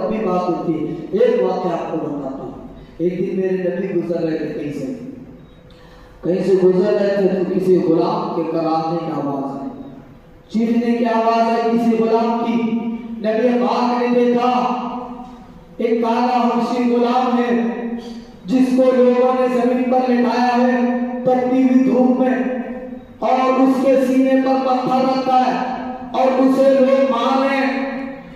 لمبی بات ہوتی ہے. ایک واقعہ آپ کو بتاتا ہوں. ایک دن میرے نبی گزر رہے تھے کہیں سے گزر رہے تھے تو کسی غلام کے کراہنے کی آواز آئی, چیخنے کی آواز آئی کسی غلام کی. نبی پاک نے دیکھا ایک کالا حبشی غلام ہے جس کو لوگوں نے زمین پر لٹایا ہے تپتی ہوئی دھوپ میں, اور اس کے سینے پر پتھر رکھا ہے, اور اسے لوگ مارے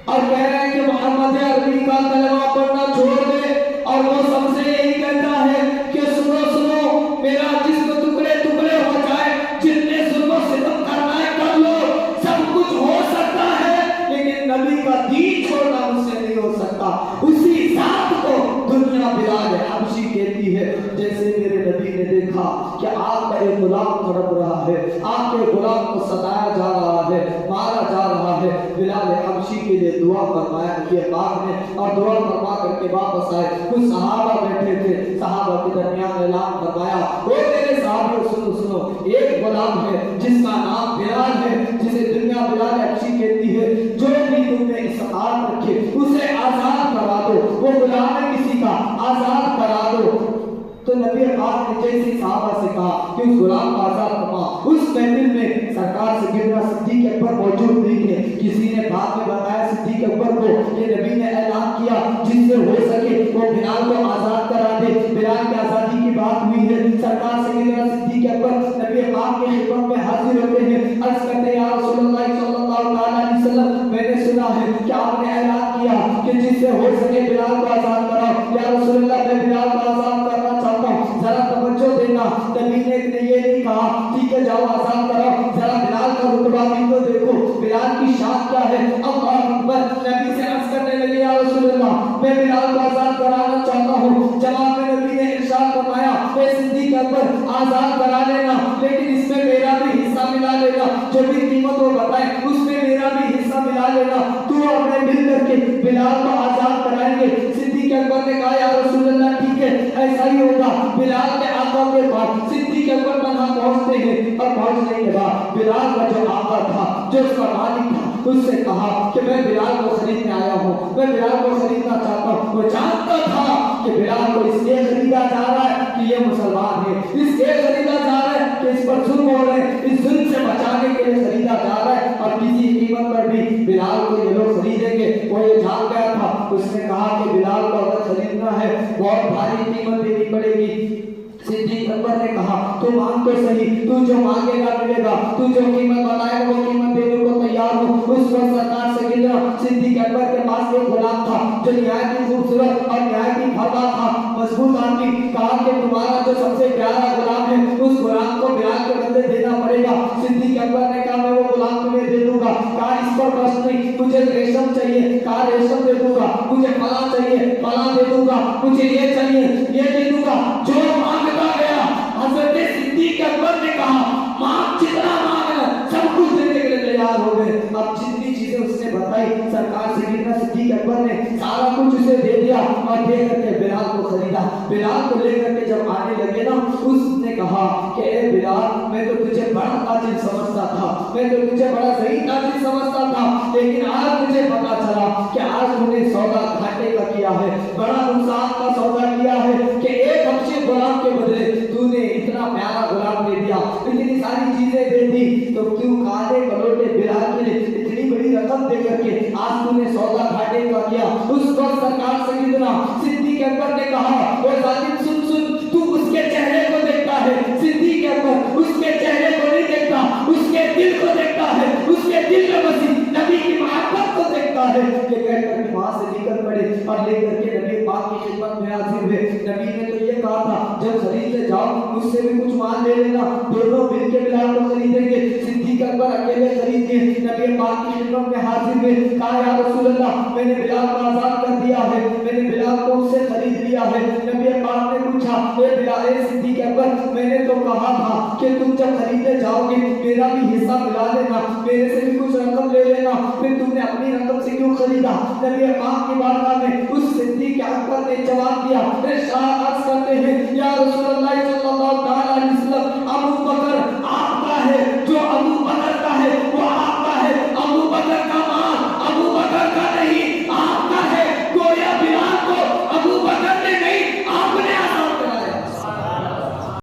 اور کہہ رہے ہیں کہ محمد عربی کا کلمہ پڑھنا چھوڑ دے, اور وہ سب سے یہی کہتا ہے کہ سنو سنو میرا جسم ٹکڑے ٹکڑے ہو جائے, جتنے ظلم و ستم کرنا ہے کر لو, سب کچھ ہو سکتا ہے لیکن نبی کا دین چھوڑنا مجھ سے نہیں ہو سکتا. اسی ذات کو دنیا بلال حبشی کہتی ہے. جیسے میرے نبی نے دیکھا کہ آپ کا ایک غلام تڑپ رہا ہے, آپ کے غلام کو ستایا جا رہا ہے, مارا جا رہا ہے, بلال حبشی کے لیے دعا فرمایا نبی پاک نے, اور دعا فرما کر کے واپس آئے. کچھ صحابہ بیٹھے تھے, صحابہ کے درمیان اعلان فرمایا, او میرے صحابیوں سنو سنو, ایک غلام ہے جس کا نام بلال ہے, جسے دنیا بلال حبشی کہتی ہے, جو بھی تم نے استطاعت رکھے اسے آزاد کرا دو, وہ غلام ہے کسی کا, آزاد کرا دو. تو نبی پاک نے جیسے صحابہ سے کہا کہ اس غلام کو آزاد فرما, اس محفل میں سرکار سیدنا صدیق اکبر موجود نہیں تھے. کسی نے بعد میں بتایا صدیق اکبر کو کہ نبی نے اعلان کیا جس سے ہو سکے وہ بلال کو آزاد کرا دے. بلال کی آزادی کی بات ہوئی ہے. سرکار سیدنا صدیق اکبر نبی پاک کے خدمت میں حاضر ہوتے ہیں, عرض کرتے ہیں یا رسول اللہ صلی اللہ علیہ وسلم, میں نے سنا ہے کہ آپ نے اعلان کیا کہ جس سے ہو سکے بلال کو آزاد کراؤ. یا رسول اللہ میں بلال کو آزاد کرنا چاہتا ہوں, ذرا توجہ دینا. نبی نے یہ نہیں کہا ٹھیک ہے جاؤ آزاد کراؤ, ذرا بلال کا رتبہ بھی تو دیکھو, بلال کی شان کیا ہے. اللہ اکبر. نبی سے عرض کرنے لگے یا رسول اللہ میں بلال کو آزاد کرانا چاہتا ہوں. جواب میں نبی نے ارشاد فرمایا اے صدیق اکبر آزاد کرا لینا, لیکن اس میں میرا بھی حصہ ملا لینا, جو بھی قیمت وہ بتائے اس میں میرا بھی حصہ ملا لینا, تو اور میں مل کر کے بلال کو آزاد کرائیں گے. صدیق اکبر نے کہا یا رسول اللہ ٹھیک ہے ایسا ہی ہوگا. بلال کے آقا کے پاس صدیق اکبر وہاں پہنچتے ہیں, اور پہنچنے کے بعد بلال کا جو آقا تھا, جو اس کا مالک تھا, اس سے کہا کہ میں بلال کو خریدنے آیا ہوں, میں بلال کو خریدنا چاہتا ہوں. وہ جانتا تھا کہ بلال کو اس لیے خریدا جا رہا ہے کہ یہ مسلمان ہے, اس لیے خریدا جا رہا ہے کہ اس پر ظلم ہو رہے ہیں, اس ظلم سے بچانے کے لیے خریدا جا رہا ہے, اور کسی قیمت پر بھی بلال کو یہ لوگ خریدیں گے. وہ یہ جان گیا تھا. اس نے کہا کہ بلال کو اگر خریدنا ہے بہت بھاری قیمت دینی پڑے گی. صدیق اکبر نے کہا تو مانگ تو صحیح, تو جو مانگے گا ملے گا, تو جو قیمت بتائے گا وہ قیمت دینے کو تیار ہوں. اس وقت سرکار سیدنا صدیق اکبر کے پاس ایک غلام تھا جو نہایت ہی خوبصورت اور نہایت ہی بھلا تھا, مضبوط آدمی. کہا کہ تمہارا جو سب سے پیارا غلام ہے اس غلام کو بلال کے بدلے دینا پڑے گا. صدیق اکبر نے کہا میں وہ غلام تمہیں دے دوں گا. کہا اس پر بس نہیں, مجھے ریشم چاہیے, کہا ریشم دے دوں گا. مجھے فلاں چاہیے, فلاں دے دوں گا. مجھے یہ چاہیے, یہ دے دوں گا. جو مانگتا گیا حضرت صدیق اکبر نے کہا مانگ جتنا مانگنا سب کچھ دینے کے لیے تیار ہو گئے. اب جتنی چیزیں اس نے بتائی سرکار سیدنا صدیق اکبر نے سارا کچھ اسے دے دیا, اور دے کر کے بلال کو خریدا. بلال کو لے کر کے جب آنے لگے نا, اس نے کہا کہ اے بلال میں تو تجھے بڑا تاجر سمجھتا تھا, میں تو تجھے بڑا صحیح تاجر سمجھتا تھا, لیکن آج مجھے پتا چلا کہ آج تم نے سودا گھاٹے کا کیا ہے, بڑا نقصان کا سودا کیا ہے کہ ایک حبشی غلام کے بدلے تو نے اتنا پیارا غلام دے دیا, اتنی ساری چیزیں دے دی, تو کیوں کالے کلوٹے بلال کے لیے اتنی بڑی رقم دے کر کے آج تو نے سودا گھاٹے کا کیا. اس وقت سرکار سیدنا صدیق اکبر نے کہا اے ظالم سن سن, تو اس کے چہرے کو دیکھتا ہے. صدیق اکبر اس کے چہرے کو نہیں دیکھتا, اس کے دل کو دیکھتا ہے, اس کے دل میں بسی نبی کی محبت کو دیکھتا ہے. کہ کہہ کر کے وہاں سے نکل پڑے اور لے کر کے نبی پاک کی خدمت میں حاضر ہوئے. نبی نے تو یہ کہا تھا جب خریدنے جاؤ مجھ سے بھی کچھ مال لے لینا, دونوں مل کے بلال کو خریدیں گے. صدیق اکبر اکیلے خرید کے نبی پاک کی خدمت میں حاضر ہوئے. کہا یا رسول اللہ میں نے بلال کو آزاد کر دیا ہے, میں نے بلال کو اس سے خرید لیا ہے. نبی پاک نے پوچھا اے بلال, اے صدیق اکبر میں نے تو کہا تھا کہ تم جب خریدنے جاؤ گے میرا بھی حصہ ملا لینا, میرے سے بھی کچھ رقم لے لینا, پھر تم نے اپنی رقم سے کیوں خریدا؟ نبی پاک کی بارگاہ میں اس صدیق اکبر نے جواب دیا, ارشاد عرض کرتے ہیں یا رسول اللہ صلی اللہ علیہ وسلم ابو بکر